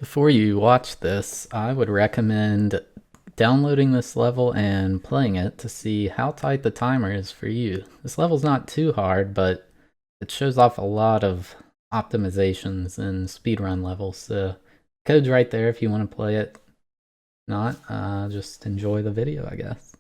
Before you watch this, I would recommend downloading this level and playing it to see how tight the timer is for you. This level's not too hard, but it shows off a lot of optimizations and speedrun levels, so code's right there if you want to play it. If not, just enjoy the video, I guess.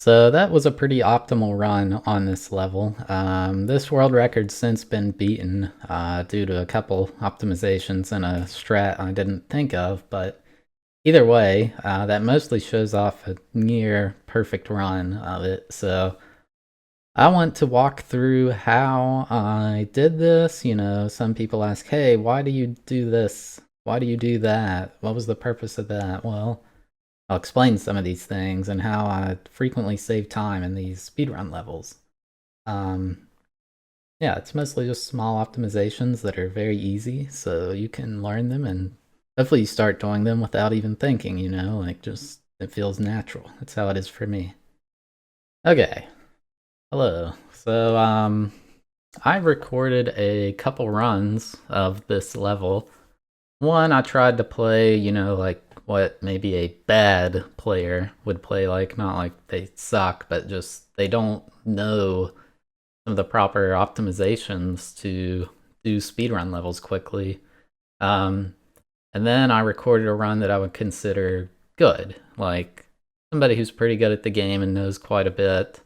So that was a pretty optimal run on this level. This world record's since been beaten due to a couple optimizations and a strat I didn't think of, but either way, that mostly shows off a near perfect run of it. So I want to walk through how I did this. You know, some people ask, hey, why do you do this? Why do you do that? What was the purpose of that? Well, I'll explain some of these things and how I frequently save time in these speedrun levels. Yeah, it's mostly just small optimizations that are very easy, so you can learn them and hopefully you start doing them without even thinking, you know, like just it feels natural. That's how it is for me. Okay, hello. So, I recorded a couple runs of this level. One, I tried to play, you know, like what maybe a bad player would play like, not like they suck, but just they don't know some of the proper optimizations to do speedrun levels quickly. And then I recorded a run that I would consider good, like somebody who's pretty good at the game and knows quite a bit,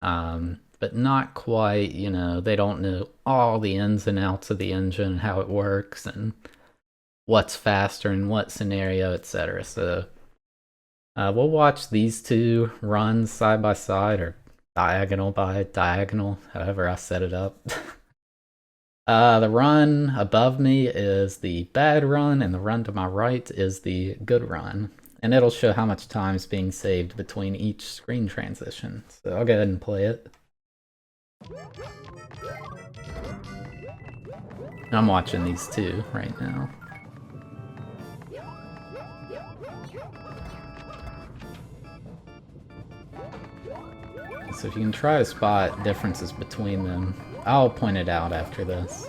but not quite, you know, they don't know all the ins and outs of the engine and how it works and what's faster in what scenario, etc. So we'll watch these two runs side by side or diagonal by diagonal, however I set it up. The run above me is the bad run, and the run to my right is the good run. And it'll show how much time is being saved between each screen transition. So I'll go ahead and play it. I'm watching these two right now. So if you can try to spot differences between them, I'll point it out after this.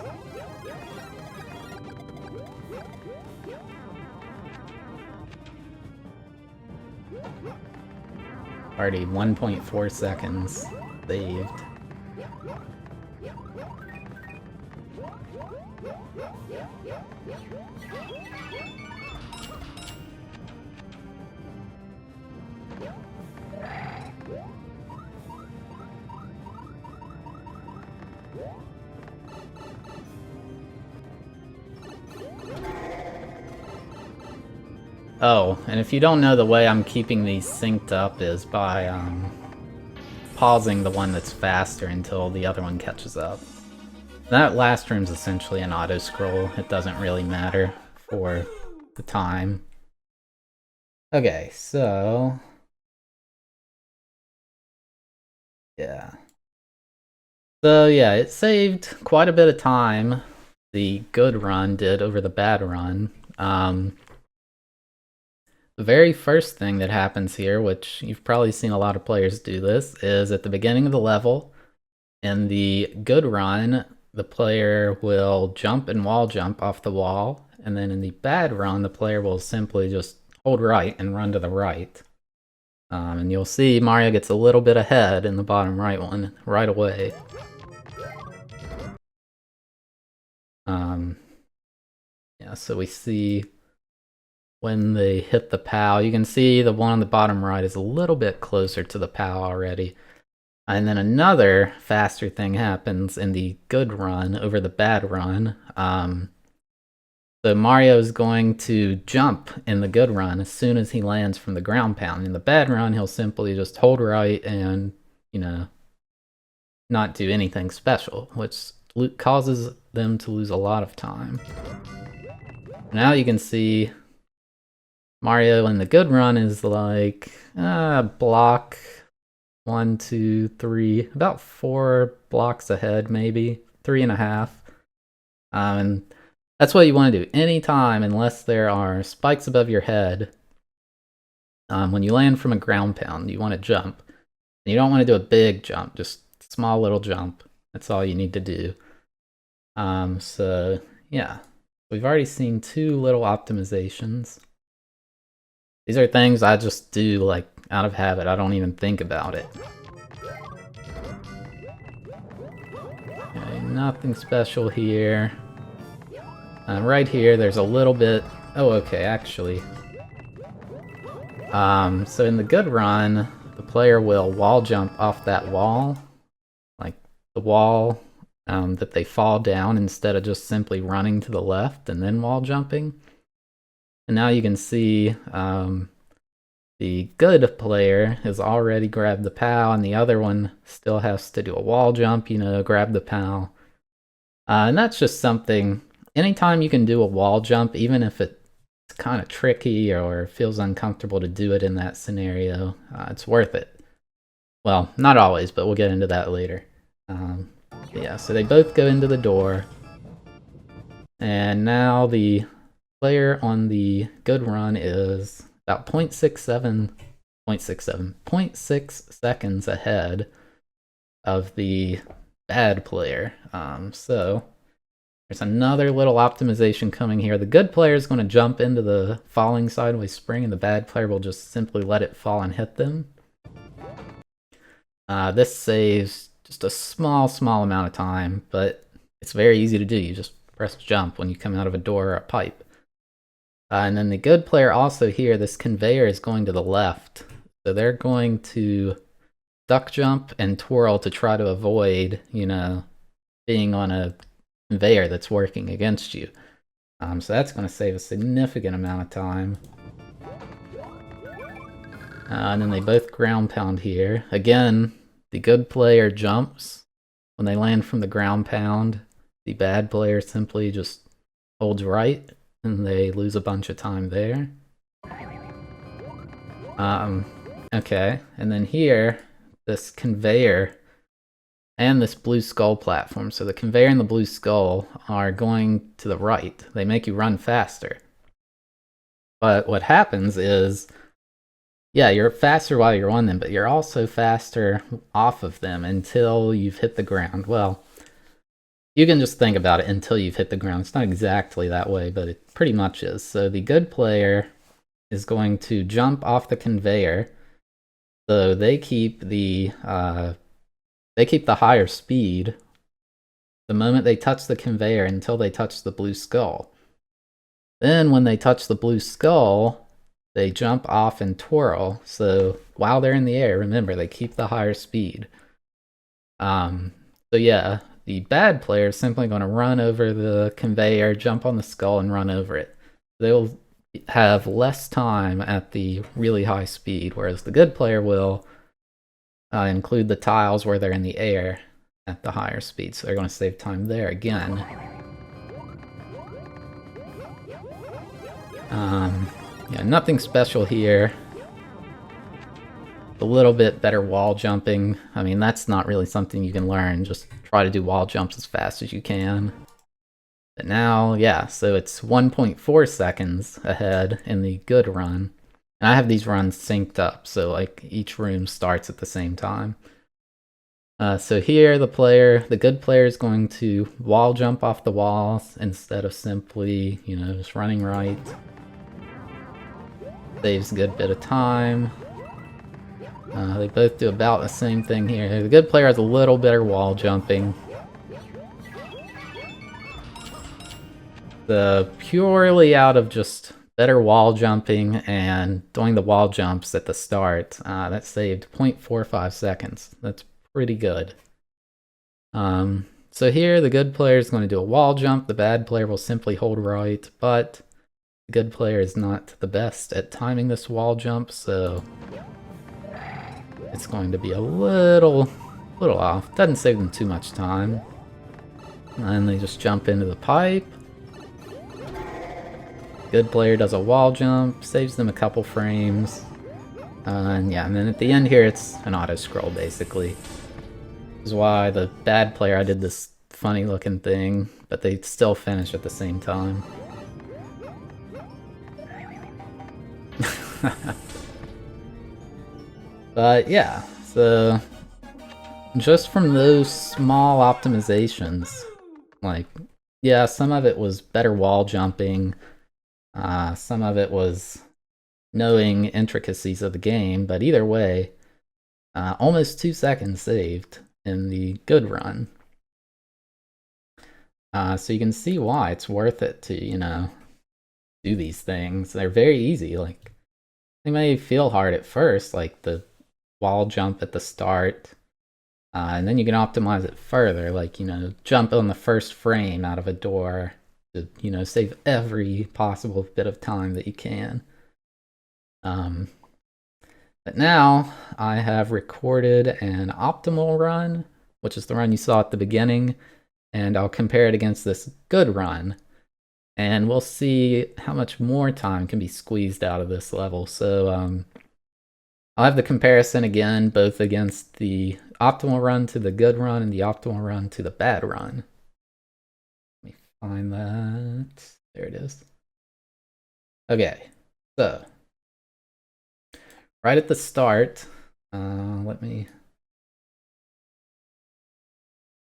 Already 1.4 seconds saved. Oh, and if you don't know, the way I'm keeping these synced up is by pausing the one that's faster until the other one catches up. That last room's essentially an auto scroll. It doesn't really matter for the time. Okay, so yeah. So yeah, it saved quite a bit of time. The good run did over the bad run. The very first thing that happens here, which you've probably seen a lot of players do this, is at the beginning of the level, in the good run, the player will jump and wall jump off the wall, and then in the bad run, the player will simply just hold right and run to the right. And you'll see Mario gets a little bit ahead in the bottom right one right away. Yeah, so we see when they hit the POW, you can see the one on the bottom right is a little bit closer to the POW already. And then another faster thing happens in the good run over the bad run. So Mario is going to jump in the good run as soon as he lands from the ground pound. In the bad run, he'll simply just hold right and, not do anything special, which causes them to lose a lot of time. Now you can see Mario in the good run is like block 1, 2, 3, about 4 blocks ahead, maybe 3.5. And that's what you want to do anytime, unless there are spikes above your head. When you land from a ground pound, you want to jump. You don't want to do a big jump, just a small little jump. That's all you need to do. So yeah, we've already seen 2 little optimizations. These are things I just do like out of habit. I don't even think about it. Okay, nothing special here. Right here, there's a little bit... Oh, okay, actually. So in the good run, the player will wall jump off that wall. Like the wall that they fall down instead of just simply running to the left and then wall jumping. And now you can see the good player has already grabbed the POW, and the other one still has to do a wall jump, grab the POW. And that's just something... Anytime you can do a wall jump, even if it's kind of tricky or feels uncomfortable to do it in that scenario, it's worth it. Well, not always, but we'll get into that later. Yeah, so they both go into the door. And now the player on the good run is about 0.6 seconds ahead of the bad player. So there's another little optimization coming here. The good player is going to jump into the falling sideways spring, and the bad player will just simply let it fall and hit them. This saves just a small amount of time, but it's very easy to do. You just press jump when you come out of a door or a pipe. And then the good player also here, this conveyor is going to the left. So they're going to duck jump and twirl to try to avoid, being on a conveyor that's working against you. So that's going to save a significant amount of time. And then they both ground pound here. Again, the good player jumps when they land from the ground pound. The bad player simply just holds right, and they lose a bunch of time there. Okay, and then here, this conveyor and this blue skull platform. So the conveyor and the blue skull are going to the right. They make you run faster. But what happens is, yeah, you're faster while you're on them, but you're also faster off of them until you've hit the ground. Well, you can just think about it until you've hit the ground. It's not exactly that way, but it pretty much is. So the good player is going to jump off the conveyor, so they keep the higher speed the moment they touch the conveyor until they touch the blue skull. Then when they touch the blue skull, they jump off and twirl. So while they're in the air, remember, they keep the higher speed. So yeah, the bad player is simply going to run over the conveyor, jump on the skull, and run over it. They'll have less time at the really high speed, whereas the good player will include the tiles where they're in the air at the higher speed, so they're going to save time there again. Yeah, nothing special here. A little bit better wall jumping. I mean, that's not really something you can learn. Just try to do wall jumps as fast as you can. But now, yeah, so it's 1.4 seconds ahead in the good run. And I have these runs synced up, so like each room starts at the same time. So here the good player is going to wall jump off the walls instead of simply, just running right. Saves a good bit of time. They both do about the same thing here. The good player has a little better wall jumping. Purely out of just better wall jumping and doing the wall jumps at the start, that saved 0.45 seconds. That's pretty good. So here the good player is going to do a wall jump. The bad player will simply hold right, but the good player is not the best at timing this wall jump, so it's going to be a little off. Doesn't save them too much time. And they just jump into the pipe. Good player does a wall jump, saves them a couple frames. And yeah, and then at the end here, it's an auto scroll basically. This is why the bad player, I did this funny looking thing, but they still finish at the same time. But yeah, so just from those small optimizations, like, yeah, some of it was better wall jumping. Some of it was knowing intricacies of the game, but either way, almost 2 seconds saved in the good run. So you can see why it's worth it to, do these things. They're very easy. Like, they may feel hard at first, like the wall jump at the start, and then you can optimize it further, like, jump on the first frame out of a door to, save every possible bit of time that you can. But now I have recorded an optimal run, which is the run you saw at the beginning, and I'll compare it against this good run, and we'll see how much more time can be squeezed out of this level. So I'll have the comparison again, both against the optimal run to the good run and the optimal run to the bad run. Let me find that. There it is. Okay, so right at the start,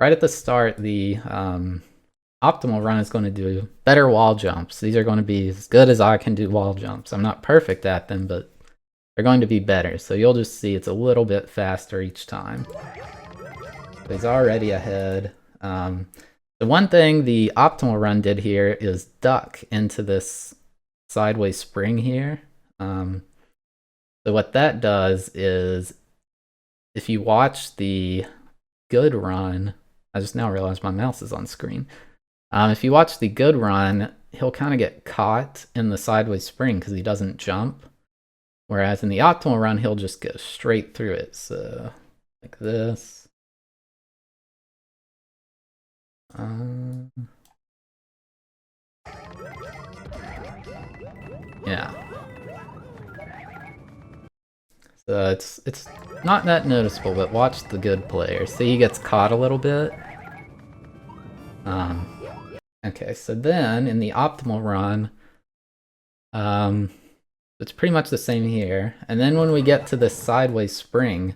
right at the start, the optimal run is going to do better wall jumps. These are going to be as good as I can do wall jumps. I'm not perfect at them, but they're going to be better. So you'll just see it's a little bit faster each time. So he's already ahead. The one thing the optimal run did here is duck into this sideways spring here. So what that does is, if you watch the good run, I just now realized my mouse is on screen. If you watch the good run, he'll kind of get caught in the sideways spring because he doesn't jump. Whereas in the optimal run, he'll just go straight through it. So, like this. Yeah. So it's not that noticeable, but watch the good player. See, he gets caught a little bit. Okay, so then in the optimal run, it's pretty much the same here. And then when we get to this sideways spring,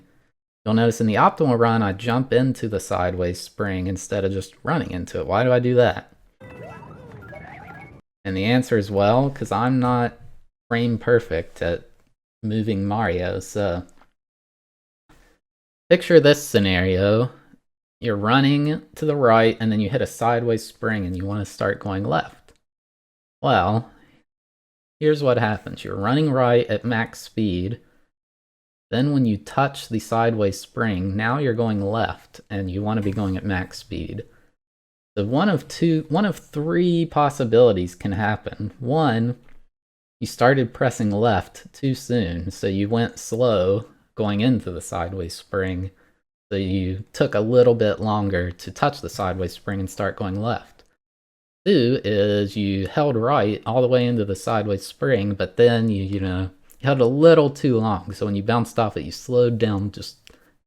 you'll notice in the optimal run, I jump into the sideways spring instead of just running into it. Why do I do that? And the answer is, well, because I'm not frame perfect at moving Mario. So picture this scenario. You're running to the right, and then you hit a sideways spring, and you want to start going left. Well, here's what happens. You're running right at max speed. Then when you touch the sideways spring, now you're going left, and you want to be going at max speed. So one of three possibilities can happen. One, you started pressing left too soon, so you went slow going into the sideways spring. So you took a little bit longer to touch the sideways spring and start going left. Two is you held right all the way into the sideways spring, but then you held a little too long. So when you bounced off it, you slowed down just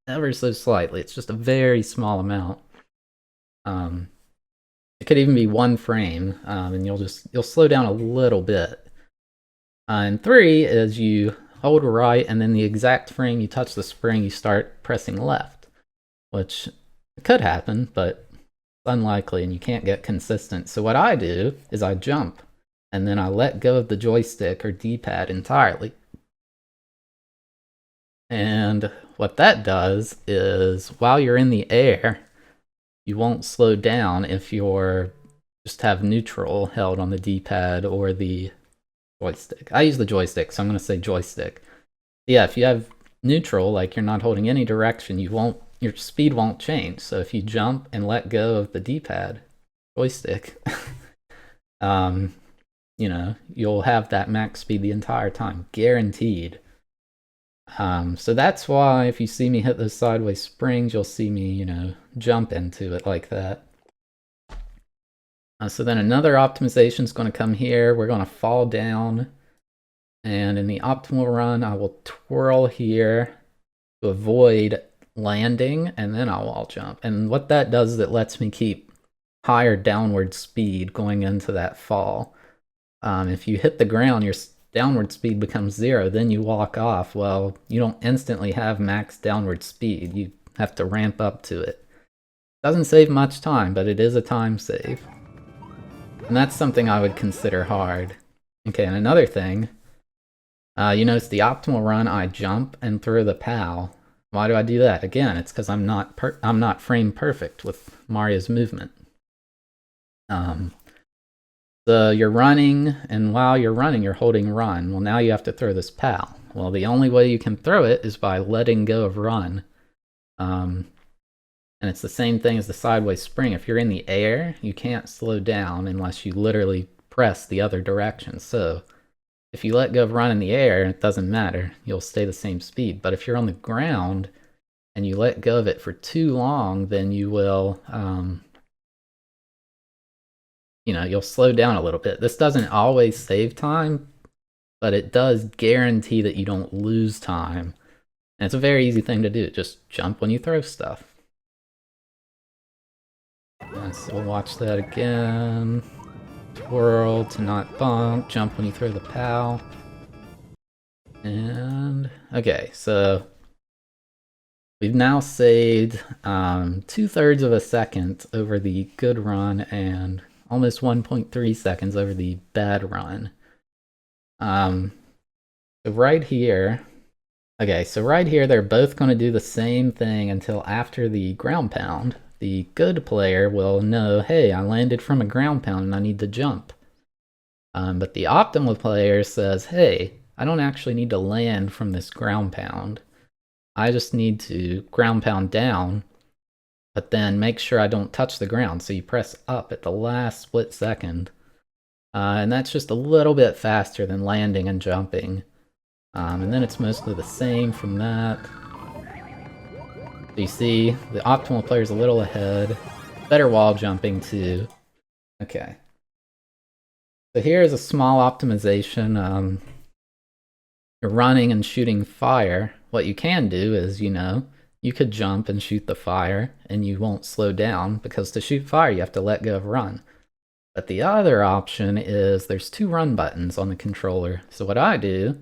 ever so slightly. It's just a very small amount. It could even be 1 frame, and you'll slow down a little bit. And 3 is you hold right, and then the exact frame you touch the spring, you start pressing left. which could happen, but it's unlikely and you can't get consistent. So what I do is I jump and then I let go of the joystick or D-pad entirely. And what that does is while you're in the air, you won't slow down if you're just have neutral held on the D-pad or the joystick. I use the joystick, so I'm going to say joystick. Yeah, if you have neutral, like you're not holding any direction, your speed won't change. So if you jump and let go of the D-pad, joystick, you'll have that max speed the entire time, guaranteed. So that's why if you see me hit those sideways springs, you'll see me, jump into it like that. So then another optimization is going to come here. We're going to fall down. And in the optimal run, I will twirl here to avoid landing, and then I'll wall jump. And what that does is it lets me keep higher downward speed going into that fall. If you hit the ground, your downward speed becomes 0, then you walk off. Well, you don't instantly have max downward speed. You have to ramp up to it. Doesn't save much time, but it is a time save. And that's something I would consider hard. Okay, and another thing, you notice the optimal run, I jump and throw the POW. Why do I do that? Again, it's because I'm not frame perfect with Mario's movement. So you're running, and while you're running, you're holding run. Well, now you have to throw this POW. Well, the only way you can throw it is by letting go of run. And it's the same thing as the sideways spring. If you're in the air, you can't slow down unless you literally press the other direction. So if you let go of run in the air, it doesn't matter. You'll stay the same speed. But if you're on the ground and you let go of it for too long, then you will, you'll slow down a little bit. This doesn't always save time, but it does guarantee that you don't lose time. And it's a very easy thing to do. Just jump when you throw stuff. So we'll watch that again. Twirl to not bump, jump when you throw the POW. And okay, so we've now saved 2/3 of a second over the good run and almost 1.3 seconds over the bad run. So right here, they're both going to do the same thing until after the ground pound. The good player will know, hey, I landed from a ground pound and I need to jump. But the optimal player says, hey, I don't actually need to land from this ground pound. I just need to ground pound down, but then make sure I don't touch the ground. So you press up at the last split second. And that's just a little bit faster than landing and jumping. And then it's mostly the same from that. So you see, the optimal player is a little ahead. Better wall jumping too. Okay. So here's a small optimization. You're running and shooting fire. What you can do is, you could jump and shoot the fire and you won't slow down because to shoot fire you have to let go of run. But the other option is there's 2 run buttons on the controller. So what I do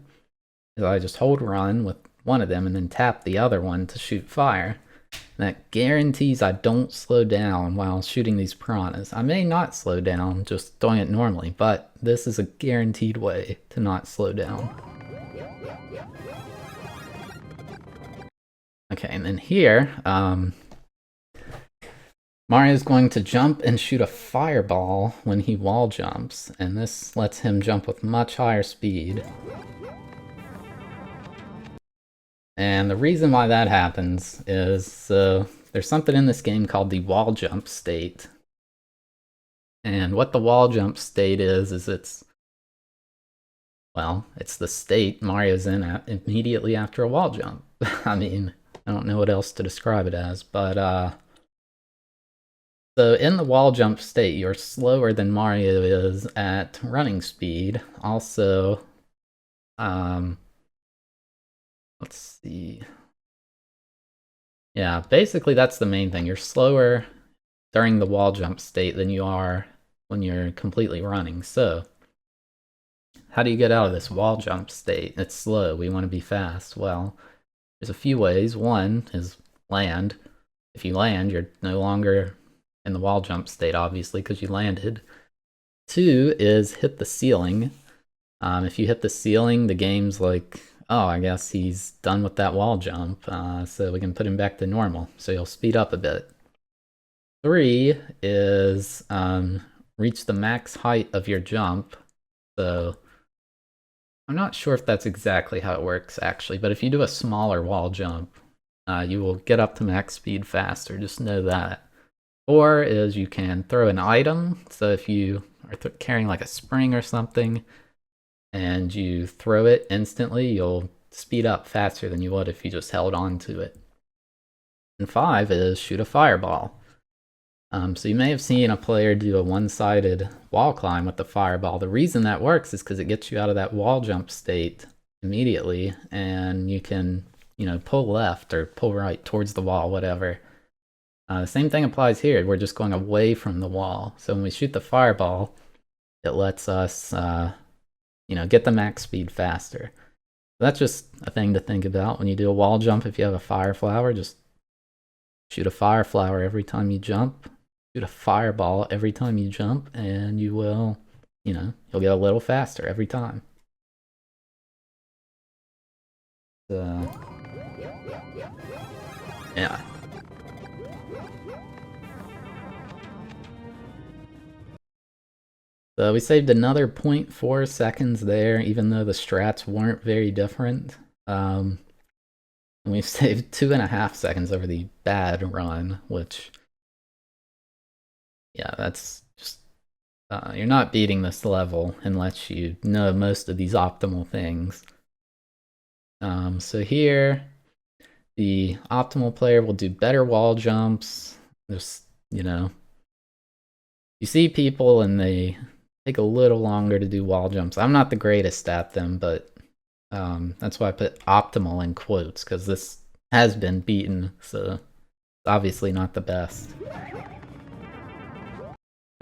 is I just hold run with one of them and then tap the other one to shoot fire. And that guarantees I don't slow down while shooting these piranhas. I may not slow down just doing it normally, but this is a guaranteed way to not slow down. Okay, and then here, Mario's going to jump and shoot a fireball when he wall jumps, and this lets him jump with much higher speed. And the reason why that happens is there's something in this game called the wall jump state. And what the wall jump state is it's the state Mario's in immediately after a wall jump. I mean, I don't know what else to describe it as, but so in the wall jump state, you're slower than Mario is at running speed. Also, let's see. Yeah, basically that's the main thing. You're slower during the wall jump state than you are when you're completely running. So, how do you get out of this wall jump state? It's slow. We want to be fast. Well, there's a few ways. One is land. if you land, you're no longer in the wall jump state, obviously, because you landed. 2 is hit the ceiling. If you hit the ceiling, the game's like, oh, I guess he's done with that wall jump, so we can put him back to normal. So you'll speed up a bit. 3 is reach the max height of your jump. So I'm not sure if that's exactly how it works, actually, but if you do a smaller wall jump, you will get up to max speed faster, just know that. 4 is you can throw an item, so if you are carrying like a spring or something, and you throw it instantly, you'll speed up faster than you would if you just held on to it. And 5 is shoot a fireball. So you may have seen a player do a one-sided wall climb with the fireball. The reason that works is because it gets you out of that wall jump state immediately, and you can, pull left or pull right towards the wall, whatever. The same thing applies here. We're just going away from the wall. So when we shoot the fireball, it lets us, get the max speed faster. So that's just a thing to think about when you do a wall jump. If you have a fire flower, just shoot a fire flower every time you jump. Shoot a fireball every time you jump, and you will, you'll get a little faster every time. So, yeah. So we saved another 0.4 seconds there, even though the strats weren't very different. And we saved 2.5 seconds over the bad run, which, yeah, that's just, you're not beating this level unless you know most of these optimal things. So here, the optimal player will do better wall jumps. Just, you see people and they take a little longer to do wall jumps. I'm not the greatest at them, but that's why I put optimal in quotes, because this has been beaten, so it's obviously not the best.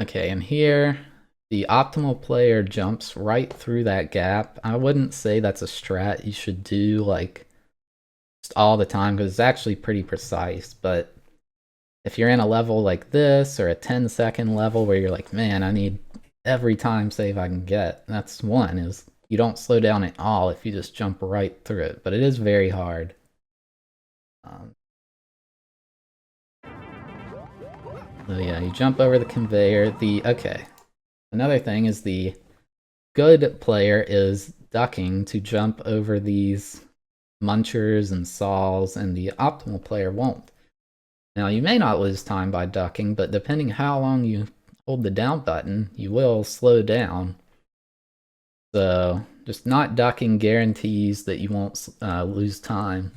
Okay, and here, the optimal player jumps right through that gap. I wouldn't say that's a strat you should do, like, just all the time, because it's actually pretty precise, but if you're in a level like this, or a 10-second level where you're like, man, I need every time save I can get, that's one, is you don't slow down at all if you just jump right through it, but it is very hard. So yeah, you jump over the conveyor. Okay, another thing is the good player is ducking to jump over these munchers and saws, and the optimal player won't. Now, you may not lose time by ducking, but depending how long you hold the down button, you will slow down. So just not ducking guarantees that you won't lose time.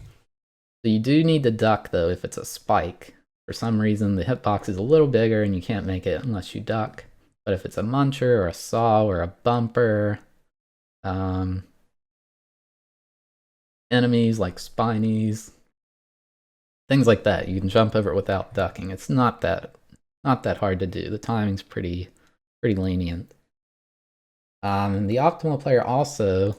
So you do need to duck, though, if it's a spike. For some reason, the hitbox is a little bigger and you can't make it unless you duck. But if it's a muncher or a saw or a bumper, enemies like spinies, things like that, you can jump over it without ducking. It's not that hard to do. The timing's pretty lenient. And the optimal player also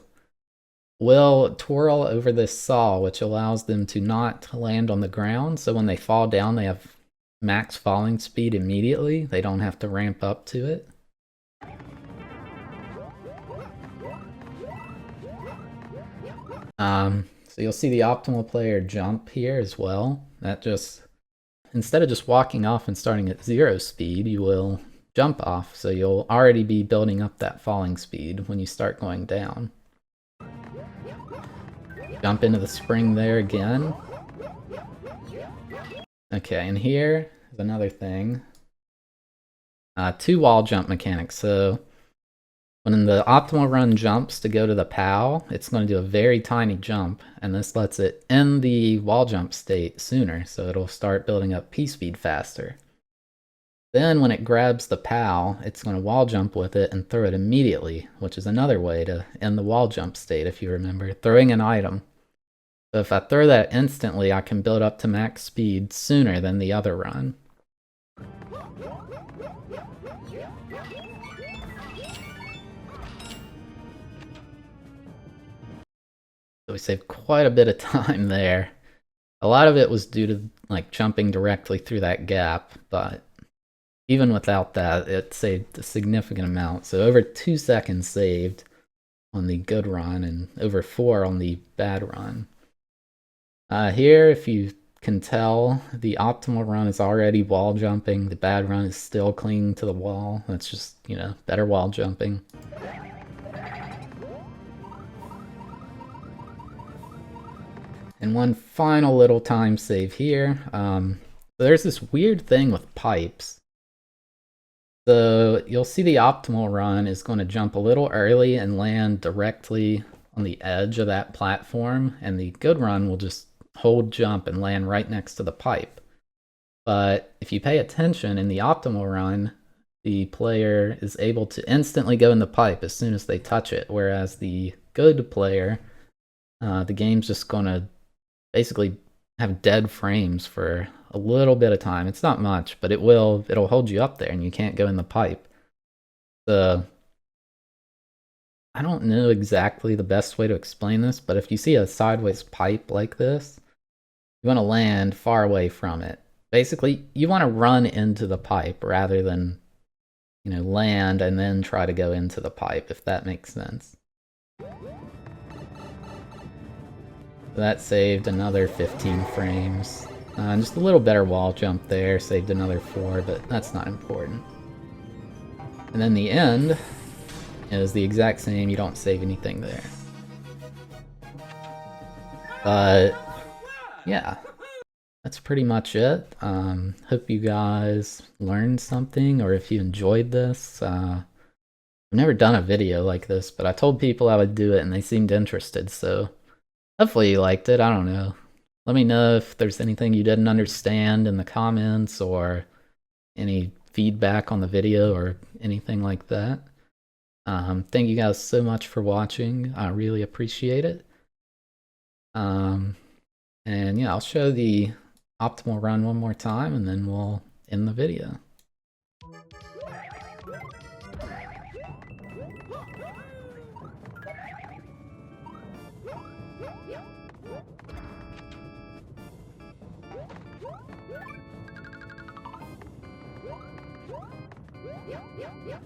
will twirl over this saw, which allows them to not land on the ground. So when they fall down, they have max falling speed immediately. They don't have to ramp up to it. So you'll see the optimal player jump here as well. That just, instead of just walking off and starting at 0 speed, you will jump off. So you'll already be building up that falling speed when you start going down. Jump into the spring there again. Okay, and here is another thing. 2 wall jump mechanics. So when the optimal run jumps to go to the POW, it's going to do a very tiny jump, and this lets it end the wall jump state sooner, so it'll start building up P-speed faster. Then when it grabs the POW, it's going to wall jump with it and throw it immediately, which is another way to end the wall jump state, if you remember, throwing an item. So if I throw that instantly, I can build up to max speed sooner than the other run. So we saved quite a bit of time there. A lot of it was due to like jumping directly through that gap, but even without that, it saved a significant amount. So over 2 seconds saved on the good run and over 4 on the bad run. Here, if you can tell, the optimal run is already wall jumping. The bad run is still clinging to the wall. That's just, better wall jumping. And one final little time save here. There's this weird thing with pipes. So you'll see the optimal run is going to jump a little early and land directly on the edge of that platform, and the good run will just hold jump and land right next to the pipe. But if you pay attention in the optimal run, the player is able to instantly go in the pipe as soon as they touch it, whereas the good player, the game's just going to basically have dead frames for a little bit of time. It's not much, but it'll hold you up there and you can't go in the pipe. So I don't know exactly the best way to explain this, but if you see a sideways pipe like this, you want to land far away from it. Basically, you want to run into the pipe rather than, land and then try to go into the pipe, if that makes sense. That saved another 15 frames. Just a little better wall jump there, saved another 4, but that's not important. And then the end is the exact same, you don't save anything there. But yeah, that's pretty much it. Hope you guys learned something, or if you enjoyed this. I've never done a video like this, but I told people I would do it and they seemed interested, so hopefully you liked it. I don't know. Let me know if there's anything you didn't understand in the comments or any feedback on the video or anything like that. Thank you guys so much for watching. I really appreciate it. And yeah, I'll show the optimal run one more time and then we'll end the video. Yeah.